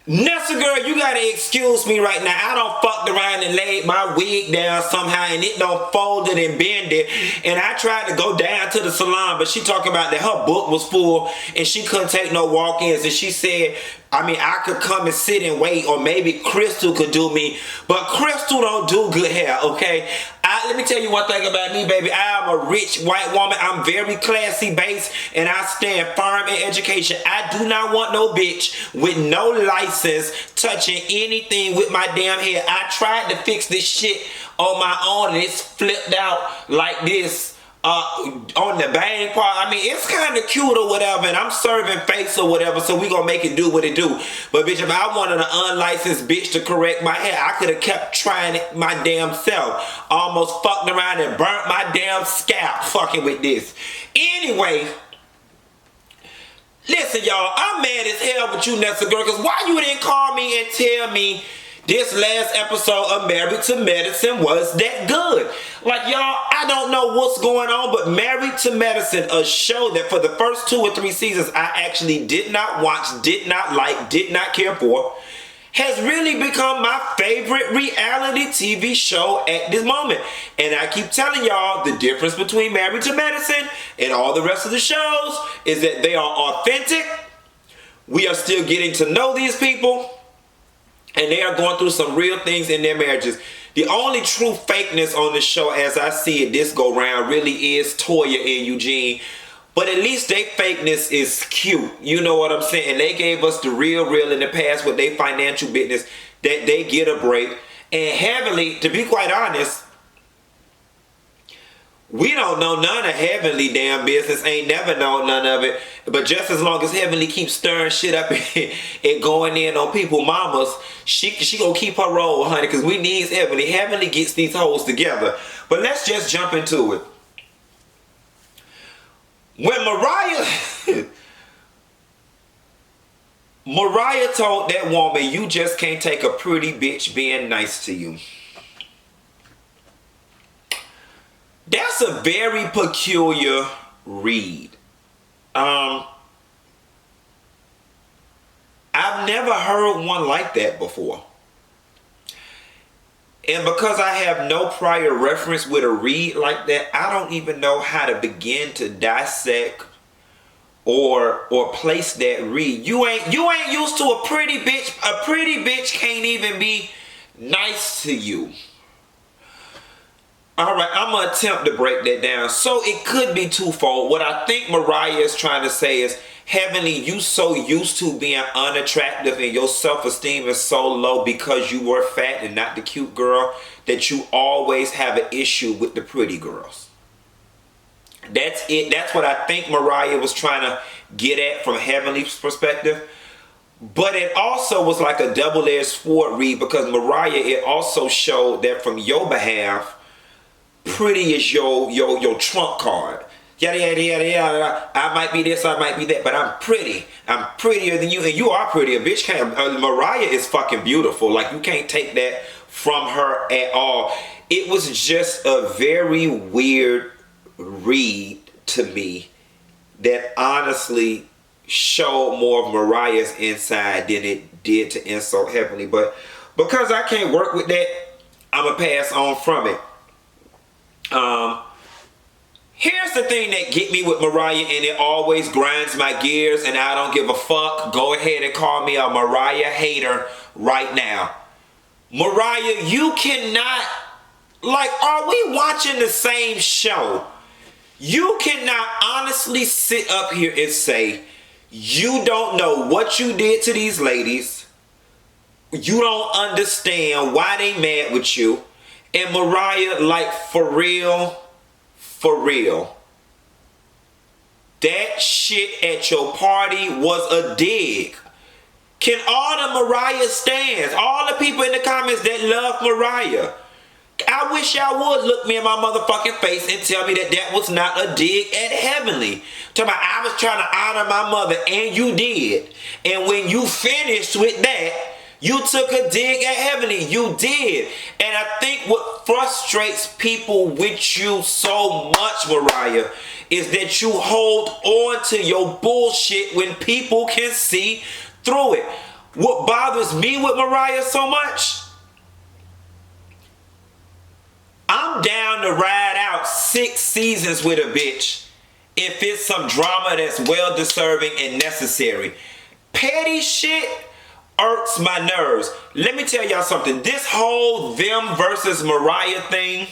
Nessa girl, you gotta excuse me right now. I done fucked around and laid my wig down somehow and it done folded and bended. And I tried to go down to the salon, but she talking about that her book was full and she couldn't take no walk-ins. And she said, I could come and sit and wait, or maybe Crystal could do me. But Crystal don't do good hair, okay? Let me tell you one thing about me, baby. I am a rich white woman. I'm very classy based, and I stand firm in education. I do not want no bitch with no license touching anything with my damn hair. I tried to fix this shit on my own, and it's flipped out like this. On the bang part, it's kind of cute or whatever, and I'm serving face or whatever, so we gonna make it do what it do. But bitch, if I wanted an unlicensed bitch to correct my hair, I could have kept trying it my damn self. Almost fucked around and burnt my damn scalp fucking with this. Anyway, listen y'all, I'm mad as hell with you, Nessa girl, because why you didn't call me and tell me this last episode of Married to Medicine was that good? Like, y'all, I don't know what's going on, but Married to Medicine, a show that for the first 2 or 3 seasons I actually did not watch, did not like, did not care for, has really become my favorite reality TV show at this moment. And I keep telling y'all, the difference between Married to Medicine and all the rest of the shows is that they are authentic. We are still getting to know these people. And they are going through some real things in their marriages. The only true fakeness on the show, as I see it this go round, really is Toya and Eugene. But at least their fakeness is cute. You know what I'm saying? And they gave us the real in the past with their financial business, that they get a break. And Heavenly, to be quite honest, we don't know none of Heavenly damn business. Ain't never known none of it. But just as long as Heavenly keeps stirring shit up and going in on people mamas, she gonna keep her role, honey, because we need Heavenly. Heavenly gets these hoes together. But let's just jump into it. When Mariah told that woman, you just can't take a pretty bitch being nice to you. That's a very peculiar read. I've never heard one like that before. And because I have no prior reference with a read like that, I don't even know how to begin to dissect or place that read. You ain't used to a pretty bitch. A pretty bitch can't even be nice to you. Alright, I'm going to attempt to break that down. So it could be twofold. What I think Mariah is trying to say is, Heavenly, you so used to being unattractive and your self-esteem is so low because you were fat and not the cute girl, that you always have an issue with the pretty girls. That's it. That's what I think Mariah was trying to get at from Heavenly's perspective. But it also was like a double-edged sword read, because Mariah, it also showed that from your behalf, pretty is your trump card. Yada yada yada yada. I might be this, I might be that, but I'm pretty. I'm prettier than you, and you are pretty. A bitch can't. Mariah is fucking beautiful. Like, you can't take that from her at all. It was just a very weird read to me that honestly showed more of Mariah's inside than it did to insult Heavenly. But because I can't work with that, I'm gonna pass on from it. Here's the thing that get me with Mariah, and it always grinds my gears, and I don't give a fuck. Go ahead and call me a Mariah hater right now. Mariah, you cannot, like, are we watching the same show? You cannot honestly sit up here and say you don't know what you did to these ladies. You don't understand why they mad with you. And Mariah, like, for real, that shit at your party was a dig. Can all the Mariah stans, all the people in the comments that love Mariah, I wish y'all would look me in my motherfucking face and tell me that that was not a dig at Heavenly. Tell me I was trying to honor my mother, and you did. And when you finished with that, you took a dig at Heavenly. You did. And I think what frustrates people with you so much, Mariah, is that you hold on to your bullshit when people can see through it. What bothers me with Mariah so much, I'm down to ride out 6 seasons with a bitch if it's some drama that's well deserving and necessary. Petty shit irks my nerves. Let me tell y'all something. This whole them versus Mariah thing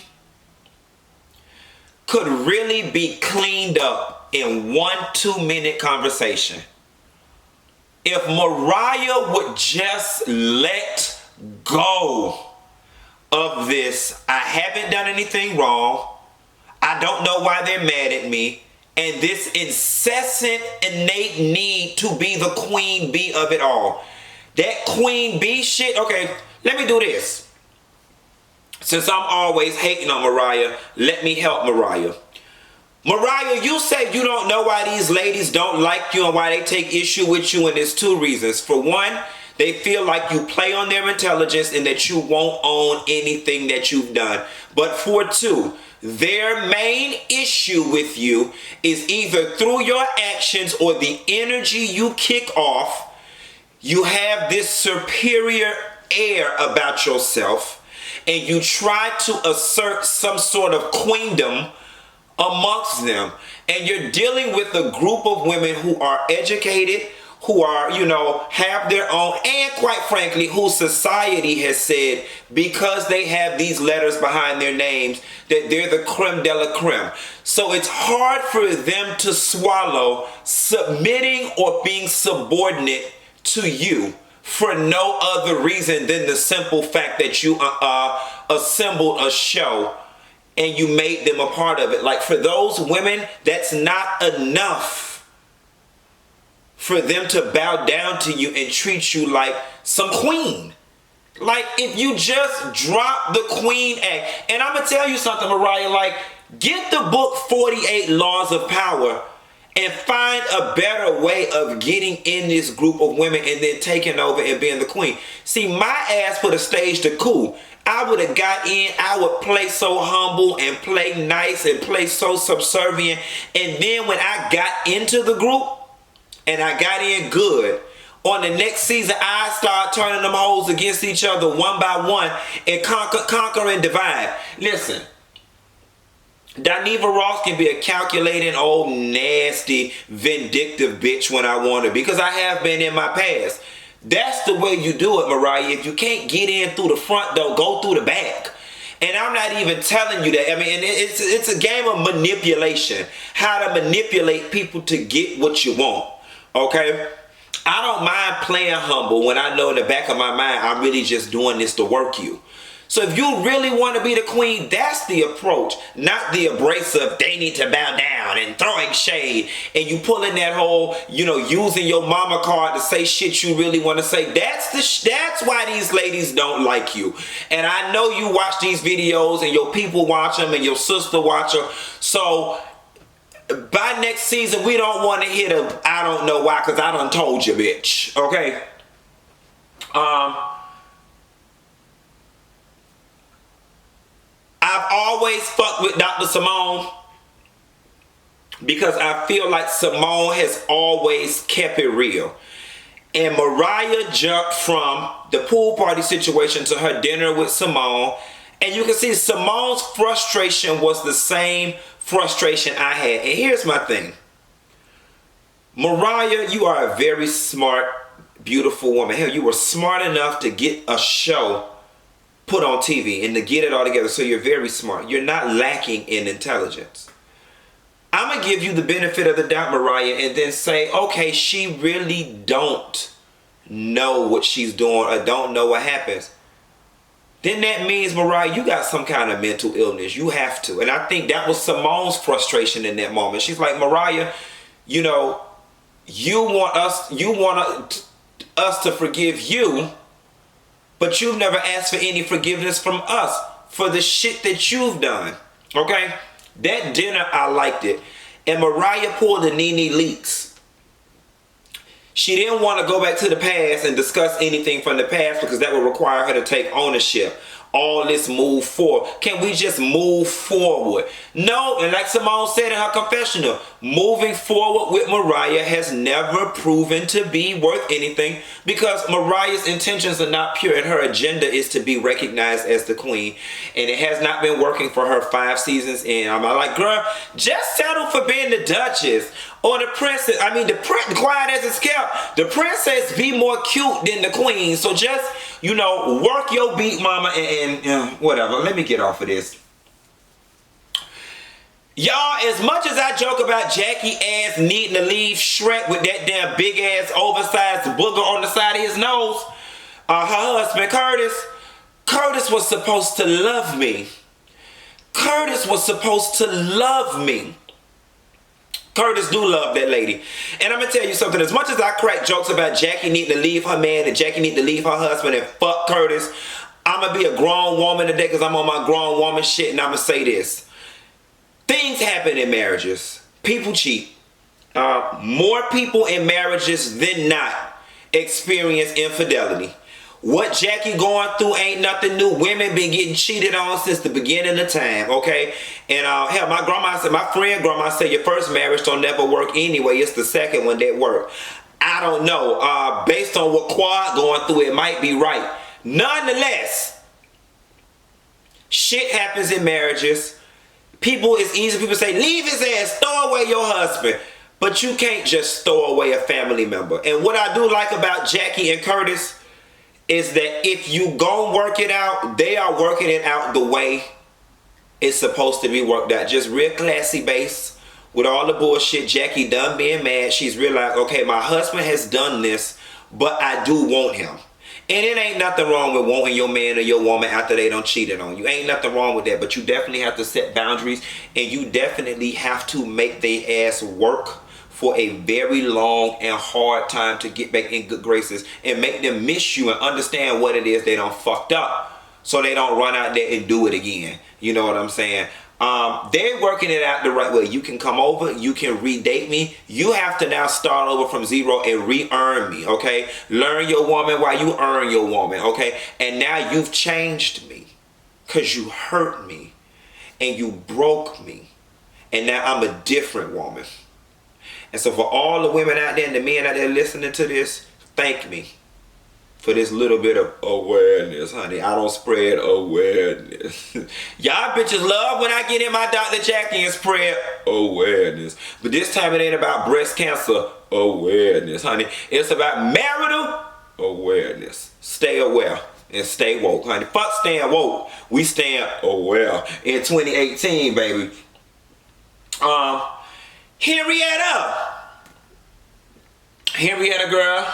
could really be cleaned up in 1 2-minute conversation. If Mariah would just let go of this, I haven't done anything wrong, I don't know why they're mad at me, and this incessant innate need to be the queen bee of it all. That queen bee shit, okay, let me do this. Since I'm always hating on Mariah, let me help Mariah. Mariah, you say you don't know why these ladies don't like you and why they take issue with you, and there's 2 reasons. For one, they feel like you play on their intelligence and that you won't own anything that you've done. But for 2, their main issue with you is either through your actions or the energy you kick off. You have this superior air about yourself, and you try to assert some sort of queendom amongst them. And you're dealing with a group of women who are educated, who are, have their own, and quite frankly, who society has said, because they have these letters behind their names, that they're the creme de la creme. So it's hard for them to swallow submitting or being subordinate to you for no other reason than the simple fact that you assembled a show and you made them a part of it. Like, for those women, that's not enough for them to bow down to you and treat you like some queen. Like, if you just drop the queen act, and I'm gonna tell you something, Mariah, like, get the book 48 Laws of Power and find a better way of getting in this group of women and then taking over and being the queen. See, my ass would have staged a coup. I would have got in, I would play so humble and play nice and play so subservient. And then when I got into the group and I got in good, on the next season, I start turning them hoes against each other one by one and conquer and divide. Listen, Daniva Ross can be a calculating, old, nasty, vindictive bitch when I want her, because I have been in my past. That's the way you do it, Mariah. If you can't get in through the front door, go through the back. And I'm not even telling you that. I mean, it's a game of manipulation. How to manipulate people to get what you want. Okay? I don't mind playing humble when I know in the back of my mind I'm really just doing this to work you. So if you really want to be the queen, that's the approach, not the abrasive, they need to bow down and throwing shade, and you pulling that whole, using your mama card to say shit you really want to say. That's why these ladies don't like you. And I know you watch these videos and your people watch them and your sister watch them. So by next season, we don't want to hit a I don't know why, because I done told you, bitch. Okay? I've always fucked with Dr. Simone because I feel like Simone has always kept it real. And Mariah jumped from the pool party situation to her dinner with Simone. And you can see Simone's frustration was the same frustration I had. And here's my thing. Mariah, you are a very smart, beautiful woman. Hell, you were smart enough to get a show put on TV and to get it all together. So you're very smart. You're not lacking in intelligence. I'm going to give you the benefit of the doubt, Mariah, and then say, okay, she really don't know what she's doing or don't know what happens. Then that means, Mariah, you got some kind of mental illness. You have to. And I think that was Simone's frustration in that moment. She's like, Mariah, you want us to forgive you, but you've never asked for any forgiveness from us for the shit that you've done. Okay? That dinner, I liked it. And Mariah pulled the Nene Leakes. She didn't want to go back to the past and discuss anything from the past because that would require her to take ownership. all this move forward. Can we just move forward? No, and like Simone said in her confessional, moving forward with Mariah has never proven to be worth anything because Mariah's intentions are not pure and her agenda is to be recognized as the queen. And it has not been working for her 5 seasons in. I'm like, girl, just settle for being the Duchess or the princess. I mean, the quiet as it's kept. The princess be more cute than the queen. So just, you know, work your beat, mama, and whatever. Let me get off of this. Y'all, as much as I joke about Jackie ass needing to leave Shrek with that damn big ass oversized booger on the side of his nose, her husband Curtis was supposed to love me. Curtis was supposed to love me. Curtis do love that lady. And I'm going to tell you something. As much as I crack jokes about Jackie needing to leave her man and Jackie need to leave her husband and fuck Curtis, I'm going to be a grown woman today because I'm on my grown woman shit, and I'm going to say this. Things happen in marriages. People cheat. More people in marriages than not experience infidelity. What Jackie going through ain't nothing new. Women been getting cheated on since the beginning of time, okay? And hell, my friend grandma said your first marriage don't never work anyway. It's the second one that work. I don't know. Based on what Quad going through, it might be right. Nonetheless, shit happens in marriages. People say, leave his ass, throw away your husband. But you can't just throw away a family member. And what I do like about Jackie and Curtis is that if you gon' work it out, they are working it out the way it's supposed to be worked out. Just real classy base with all the bullshit. Jackie done being mad. She's realized, okay, my husband has done this, but I do want him. And it ain't nothing wrong with wanting your man or your woman after they done cheated on you. Ain't nothing wrong with that, but you definitely have to set boundaries, and you definitely have to make their ass work for a very long and hard time to get back in good graces and make them miss you and understand what it is they done fucked up so they don't run out there and do it again. You know what I'm saying? They're working it out the right way. You can come over, you can redate me. You have to now start over from zero and re-earn me, okay? Learn your woman while you earn your woman, okay? And now you've changed me because you hurt me and you broke me. And now I'm a different woman. And so for all the women out there and the men out there listening to this, thank me for this little bit of awareness, honey. I don't spread awareness. Y'all bitches love when I get in my Dr. Jackie and spread awareness. But this time it ain't about breast cancer awareness, honey. It's about marital awareness. Stay aware and stay woke, honey. Fuck staying woke. We stand aware in 2018, baby. Henrietta, girl.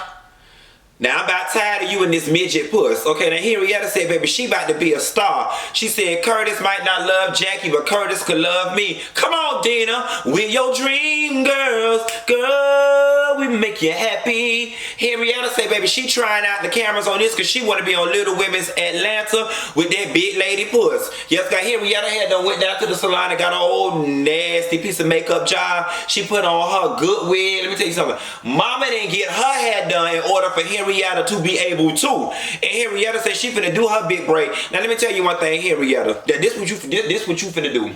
Now I'm about tired of you and this midget puss. Okay, now Henrietta said, baby, she about to be a star. She said Curtis might not love Jackie, but Curtis could love me. Come on, Dina. We're your dream girls. Girl, we make you happy. Henrietta said, baby, she trying out the cameras on this because she want to be on Little Women's Atlanta with that big lady puss. Yes, got Henrietta had done went down to the salon and got an old nasty piece of makeup job. She put on her good wig. Let me tell you something. Mama didn't get her hair done in order for Henrietta to be able to. And Henrietta said she finna do her big break. Now let me tell you one thing, Henrietta. That this what you finna do.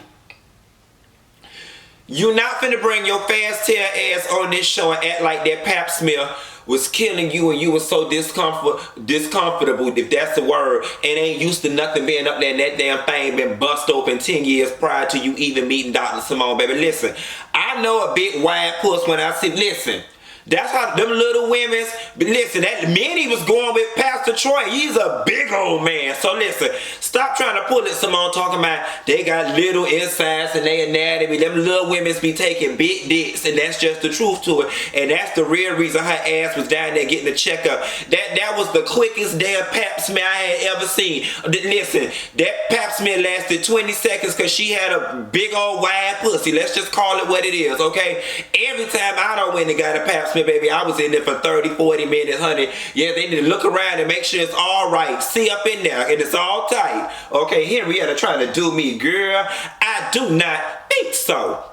You not finna bring your fast tail ass on this show and act like that pap smear was killing you and you was so discomfortable, if that's the word, and ain't used to nothing being up there and that damn thing been bust open 10 years prior to you even meeting Dr. Simone, baby. Listen, I know a big wide puss when I see, listen. That's how them little women's, but listen, that Minnie was going with Pastor Troy. He's a big old man. So listen, stop trying to pull it, Simone, talking about they got little insides and they anatomy. Them little women's be taking big dicks, and that's just the truth to it. And that's the real reason her ass was down there getting a checkup. That was the quickest damn pap smear I had ever seen. Listen, that pap smear lasted 20 seconds because she had a big old wide pussy. Let's just call it what it is, okay? Every time I done went and got a pap smear, baby, I was in there for 30, 40 minutes, honey. Yeah, they need to look around and make sure it's all right. See up in there and it's all tight. Okay, Henrietta trying to do me, girl. I do not think so.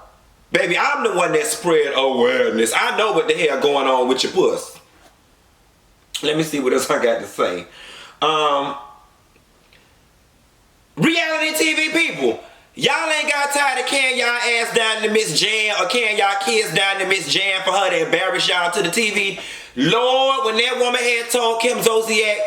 Baby, I'm the one that spread awareness. I know what the hell going on with your puss. Let me see what else I got to say. Reality TV people, y'all ain't got tired of carrying y'all ass down to Miss Jan or carrying y'all kids down to Miss Jan for her to embarrass y'all to the TV. Lord, when that woman had told Kim Zolciak,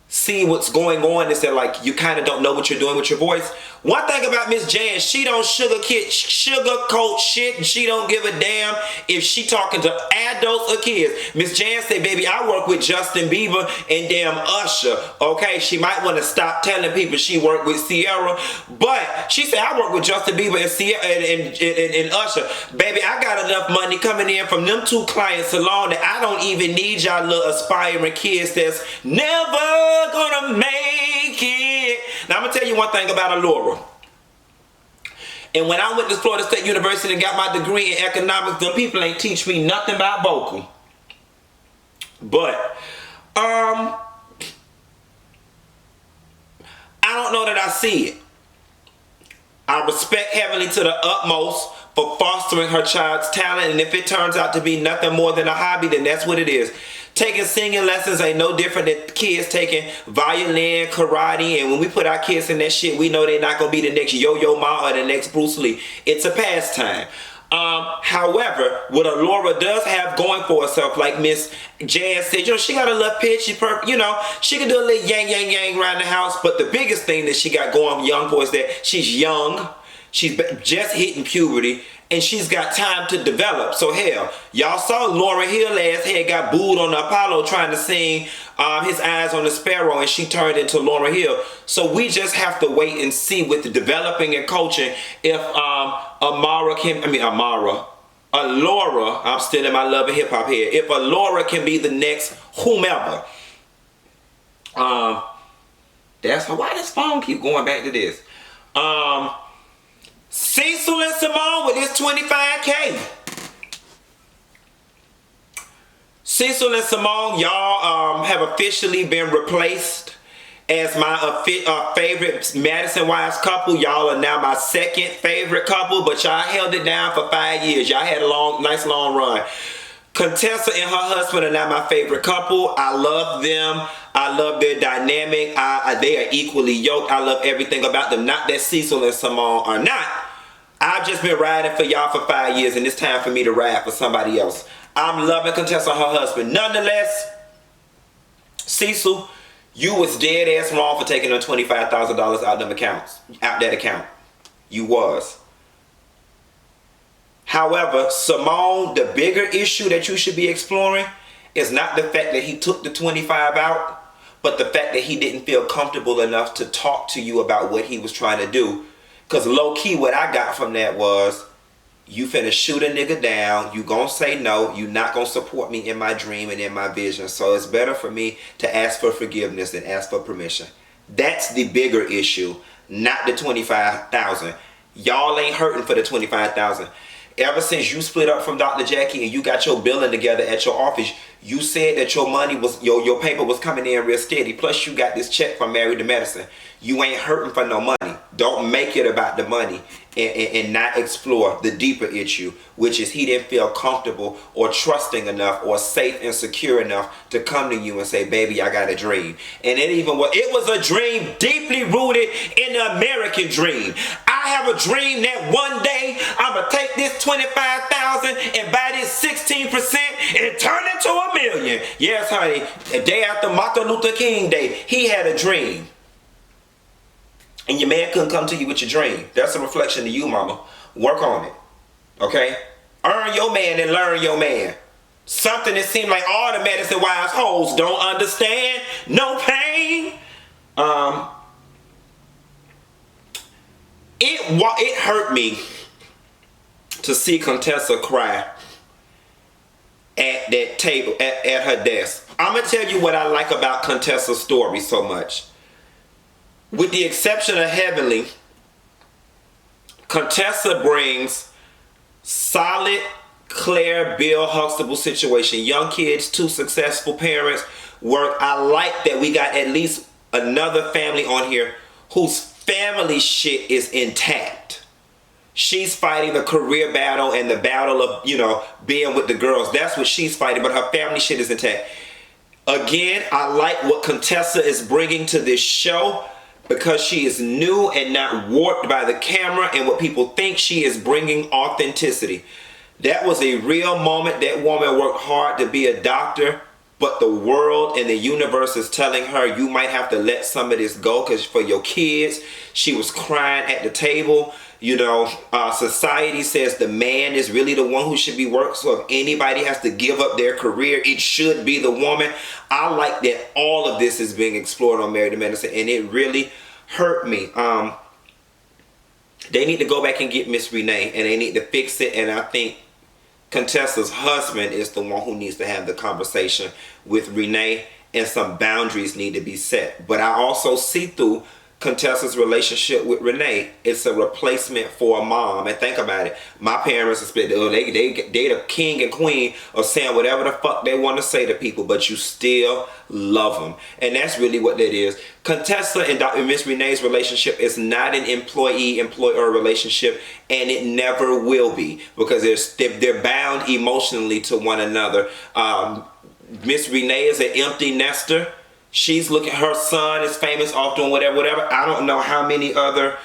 see what's going on is that like you kind of don't know what you're doing with your voice. One thing about Miss Jan, she don't sugarcoat shit, and she don't give a damn if she talking to adults or kids. Miss Jan say, baby, I work with Justin Bieber and damn Usher. Okay, she might want to stop telling people she worked with Sierra, but she said, I work with Justin Bieber and Sierra and Usher. Baby, I got enough money coming in from them two clients alone that I don't even need y'all little aspiring kids that's never gonna make it. Now, I'm gonna tell you one thing about Alaura. And when I went to Florida State University and got my degree in economics, them people ain't teach me nothing about vocal. But, I don't know that I see it. I respect Heavenly to the utmost for fostering her child's talent, and if it turns out to be nothing more than a hobby, then that's what it is. Taking singing lessons ain't no different than kids taking violin, karate, and when we put our kids in that shit, we know they're not going to be the next Yo-Yo Ma or the next Bruce Lee. It's a pastime. However, what Alaura does have going for herself, like Miss Jan said, you know, she got a little pitch, she can do a little yang around the house, but the biggest thing that she got going young for is that she's young, she's just hitting puberty, and she's got time to develop. So hell, y'all saw Lauryn Hill last head got booed on the Apollo trying to sing His Eyes on the Sparrow, and she turned into Lauryn Hill. So we just have to wait and see with the developing and coaching if Alaura, I'm still in my love and hip hop here. If Alaura can be the next whomever. That's why this phone keep going back to this. Cecil and Simone with his 25K. Cecil and Simone, y'all have officially been replaced as my favorite Madison Wives couple. Y'all are now my second favorite couple, but y'all held it down for 5 years. Y'all had a nice long run. Contessa and her husband are now my favorite couple. I love them. I love their dynamic. They are equally yoked. I love everything about them. Not that Cecil and Simone are not. I've just been riding for y'all for 5 years, and it's time for me to ride for somebody else. I'm loving Contessa and her husband. Nonetheless, Cecil, you was dead ass wrong for taking them $25,000 out that account. You was. However, Simone, the bigger issue that you should be exploring is not the fact that he took the 25 out, but the fact that he didn't feel comfortable enough to talk to you about what he was trying to do. Because low-key, what I got from that was, you finna shoot a nigga down, you gonna say no, you not gonna support me in my dream and in my vision. So it's better for me to ask for forgiveness than ask for permission. That's the bigger issue, not the $25,000. Y'all ain't hurting for the $25,000. Ever since you split up from Dr. Jackie and you got your billing together at your office, you said that your money was, your paper was coming in real steady. Plus you got this check from Married to Medicine. You ain't hurting for no money. Don't make it about the money and not explore the deeper issue, which is he didn't feel comfortable or trusting enough or safe and secure enough to come to you and say, baby, I got a dream. And it was a dream deeply rooted in the American dream. I have a dream that one day I'm going to take this $25,000 and buy this 16% and turn it to $1 million. Yes, honey, the day after Martin Luther King Day, he had a dream. And your man couldn't come to you with your dream. That's a reflection of you, mama. Work on it. Okay? Earn your man and learn your man. Something that seemed like all the Madison Wives hoes don't understand. No pain. It hurt me to see Contessa cry at that table, at her desk. I'm going to tell you what I like about Contessa's story so much. With the exception of Heavenly, Contessa brings solid, Claire, Bill Huxtable situation. Young kids, 2 successful parents, work. I like that we got at least another family on here whose family shit is intact. She's fighting the career battle and the battle of, being with the girls. That's what she's fighting, but her family shit is intact. Again, I like what Contessa is bringing to this show. because she is new and not warped by the camera and what people think. She is bringing authenticity. That was a real moment. That woman worked hard to be a doctor, but the world and the universe is telling her you might have to let some of this go because for your kids. She was crying at the table. You know, society says the man is really the one who should be working. So if anybody has to give up their career, it should be the woman. I like that all of this is being explored on Married to Medicine, and it really hurt me. They need to go back and get Miss Reneé, and they need to fix it. And I think Contessa's husband is the one who needs to have the conversation with Reneé, and some boundaries need to be set. But I also see through Contessa's relationship with Reneé, it's a replacement for a mom. And think about it. My parents are split. They the king and queen of saying whatever the fuck they want to say to people, but you still love them. And that's really what that is. Contessa and Dr. Miss Reneé's relationship is not an employee-employer relationship, and it never will be, because they're bound emotionally to one another. Miss Reneé is an empty nester. She's looking, her son is famous off doing whatever. I don't know how many other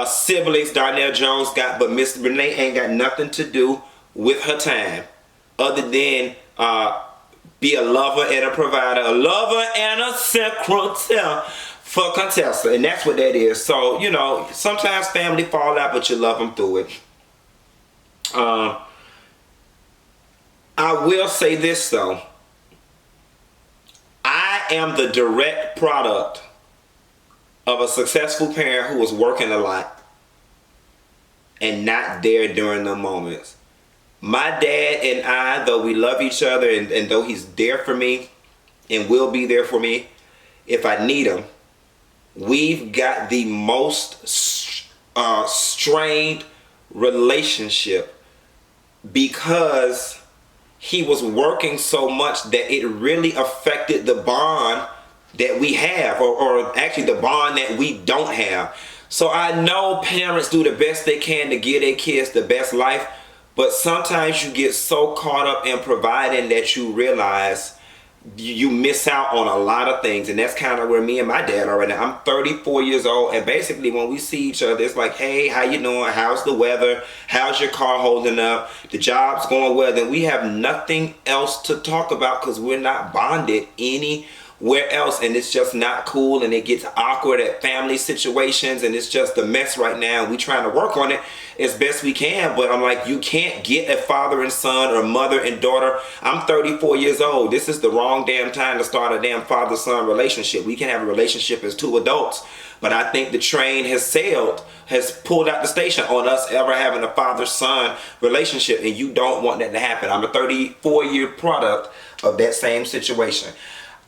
siblings Darnell Jones got, but Miss Reneé ain't got nothing to do with her time other than be a lover and a provider, a lover and a secretary for Contessa. And that's what that is. So, you know, sometimes family fall out, but you love them through it. I will say this though. I am the direct product of a successful parent who was working a lot and not there during the moments. My dad and I, though we love each other and though he's there for me and will be there for me if I need him, we've got the most strained relationship because he was working so much that it really affected the bond that we have, or actually the bond that we don't have. So I know parents do the best they can to give their kids the best life, but sometimes you get so caught up in providing that you realize you miss out on a lot of things. And that's kind of where me and my dad are right now. I'm 34 years old, and basically when we see each other, it's like, hey, how you doing? How's the weather? How's your car holding up? The job's going well. Then we have nothing else to talk about because we're not bonded anywhere else, and it's just not cool, and it gets awkward at family situations, and it's just a mess right now. We trying to work on it as best we can, but I'm like, you can't get a father and son or mother and daughter. I'm 34 years old. This is the wrong damn time to start a damn father-son relationship. We can have a relationship as two adults, but I think the train has pulled out the station on us ever having a father-son relationship, and you don't want that to happen. I'm a 34-year product of that same situation.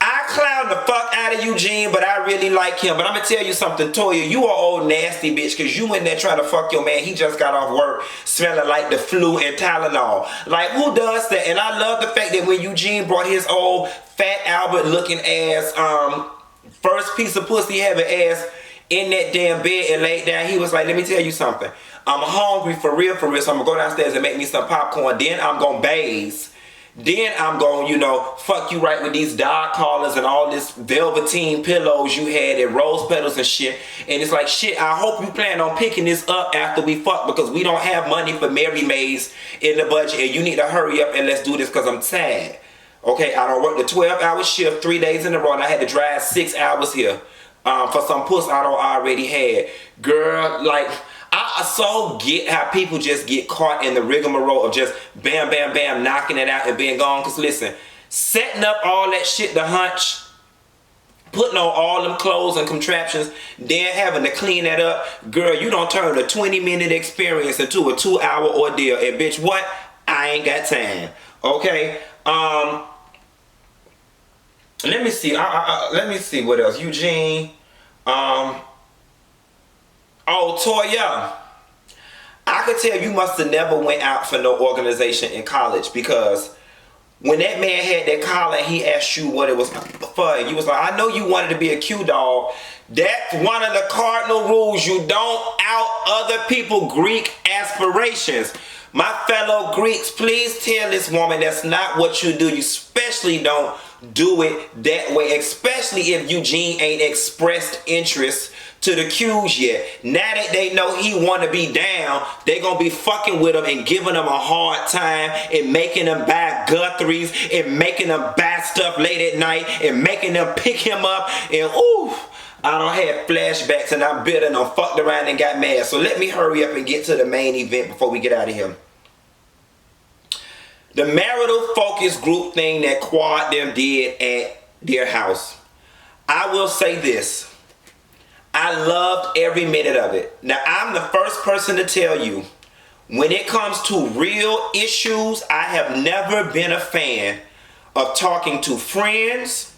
I clown the fuck out of Eugene, but I really like him. But I'm going to tell you something, Toya. You are old nasty bitch, because you in there trying to fuck your man. He just got off work smelling like the flu and Tylenol. Like, who does that? And I love the fact that when Eugene brought his old Fat Albert looking ass, first piece of pussy having ass in that damn bed and laid down, he was like, let me tell you something. I'm hungry for real, so I'm going to go downstairs and make me some popcorn. Then I'm going to bathe. Then I'm going, you know, fuck you right with these dog collars and all this velveteen pillows you had and rose petals and shit. And it's like, shit, I hope you plan on picking this up after we fuck, because we don't have money for Mary Mays in the budget, and you need to hurry up and let's do this because I'm tired. Okay, I don't work the 12-hour shift 3 days in a row, and I had to drive 6 hours here for some puss I don't already had. Girl, like, I so get how people just get caught in the rigmarole of just bam, bam, bam, knocking it out and being gone. Because listen, setting up all that shit to hunch, putting on all them clothes and contraptions, then having to clean that up, girl, you don't turn a 20-minute experience into a 2-hour ordeal. And bitch, what? I ain't got time. Okay? Let me see. Let me see what else. Eugene. Oh, Toya, I could tell you must have never went out for no organization in college, because when that man had that collar and he asked you what it was for, and you was like, I know you wanted to be a Q dog. That's one of the cardinal rules. You don't out other people's Greek aspirations. My fellow Greeks, please tell this woman that's not what you do. You especially don't do it that way, especially if Eugene ain't expressed interest to the Q's yet. Now that they know he want to be down, they gonna be fucking with him and giving him a hard time and making him buy Guthries and making him buy stuff late at night and making them pick him up. And ooh, I don't have flashbacks and I'm bitter and I fucked around and got mad. So let me hurry up and get to the main event before we get out of here. The marital focus group thing that Quad them did at their house. I will say this. I loved every minute of it. Now, I'm the first person to tell you, when it comes to real issues, I have never been a fan of talking to friends,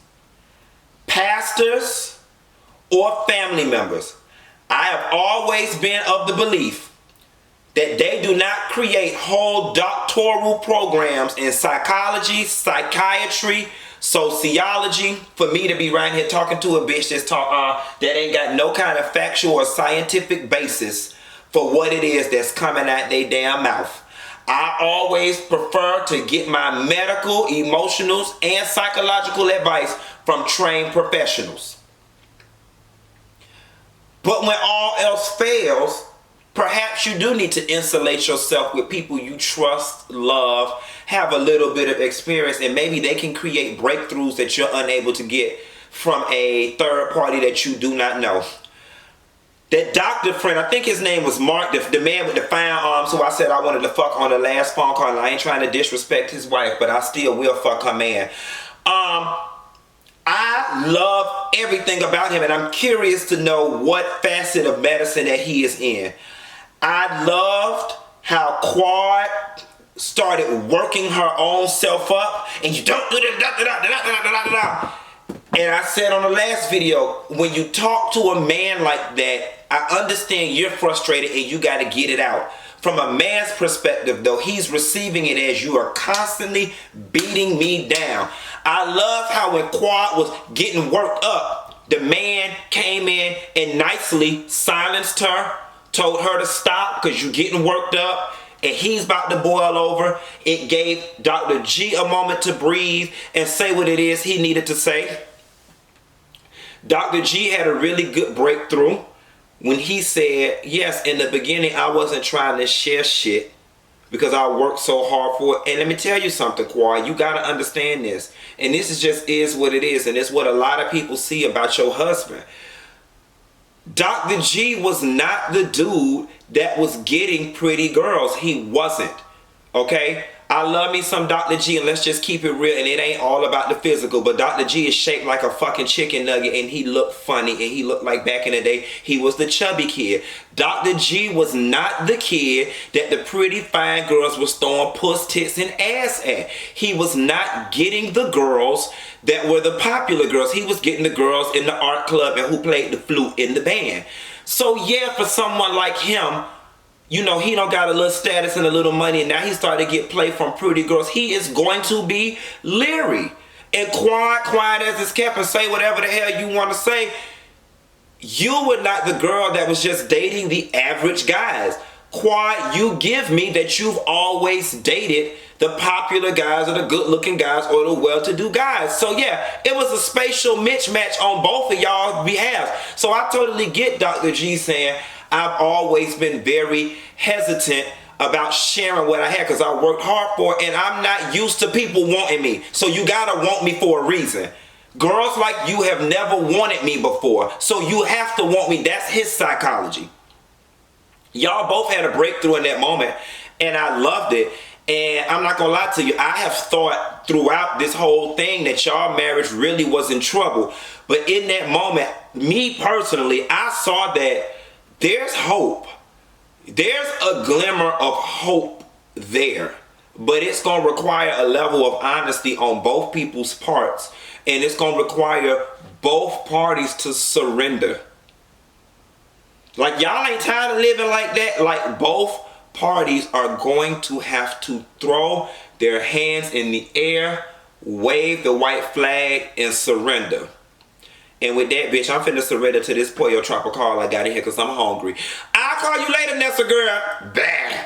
pastors, or family members. I have always been of the belief that they do not create whole doctoral programs in psychology, psychiatry, sociology for me to be right here talking to a bitch that ain't got no kind of factual or scientific basis for what it is that's coming out their damn mouth. I always prefer to get my medical, emotional, and psychological advice from trained professionals. But when all else fails, perhaps you do need to insulate yourself with people you trust, love, have a little bit of experience, and maybe they can create breakthroughs that you're unable to get from a third party that you do not know. That doctor friend, I think his name was Mark, the man with the fine arms who I said I wanted to fuck on the last phone call, and I ain't trying to disrespect his wife, but I still will fuck her man. I love everything about him, and I'm curious to know what facet of medicine that he is in. I loved how Quad started working her own self up, and you don't do that, and I said on the last video, when you talk to a man like that, I understand you're frustrated and you got to get it out. From a man's perspective, though, he's receiving it as you are constantly beating me down. I love how when Quad was getting worked up, the man came in and nicely silenced her, told her to stop because you're getting worked up and he's about to boil over. It gave Dr. G a moment to breathe and say what it is he needed to say. Dr. G had a really good breakthrough when he said, yes, in the beginning I wasn't trying to share shit because I worked so hard for it. And let me tell you something, Quad, you got to understand this. And this is what it is. And it's what a lot of people see about your husband. Dr. G was not the dude that was getting pretty girls. He wasn't. Okay? I love me some Dr. G, and let's just keep it real, and it ain't all about the physical, but Dr. G is shaped like a fucking chicken nugget, and he looked funny, and he looked like back in the day, he was the chubby kid. Dr. G was not the kid that the pretty fine girls was throwing puss, tits, and ass at. He was not getting the girls that were the popular girls. He was getting the girls in the art club and who played the flute in the band. So yeah, for someone like him, you know, he don't got a little status and a little money, and now he started to get play from pretty girls. He is going to be leery. And quiet as it's kept, and say whatever the hell you want to say. You were not the girl that was just dating the average guys. Quad, you give me that you've always dated the popular guys or the good looking guys or the well-to-do guys. So yeah, it was a spatial mismatch on both of y'all's behalf. So I totally get Dr. G saying, I've always been very hesitant about sharing what I had because I worked hard for it, and I'm not used to people wanting me. So you gotta want me for a reason. Girls like you have never wanted me before, so you have to want me. That's his psychology. Y'all both had a breakthrough in that moment, and I loved it. And I'm not gonna lie to you, I have thought throughout this whole thing that y'all marriage really was in trouble. But in that moment, me personally, I saw that there's hope. There's a glimmer of hope there. But it's going to require a level of honesty on both people's parts. And it's going to require both parties to surrender. Like, y'all ain't tired of living like that. Like, both parties are going to have to throw their hands in the air, wave the white flag, and surrender. And with that, bitch, I'm finna surrender to this Pollo Tropical I got in here because I'm hungry. I'll call you later, Nessa girl. Bye.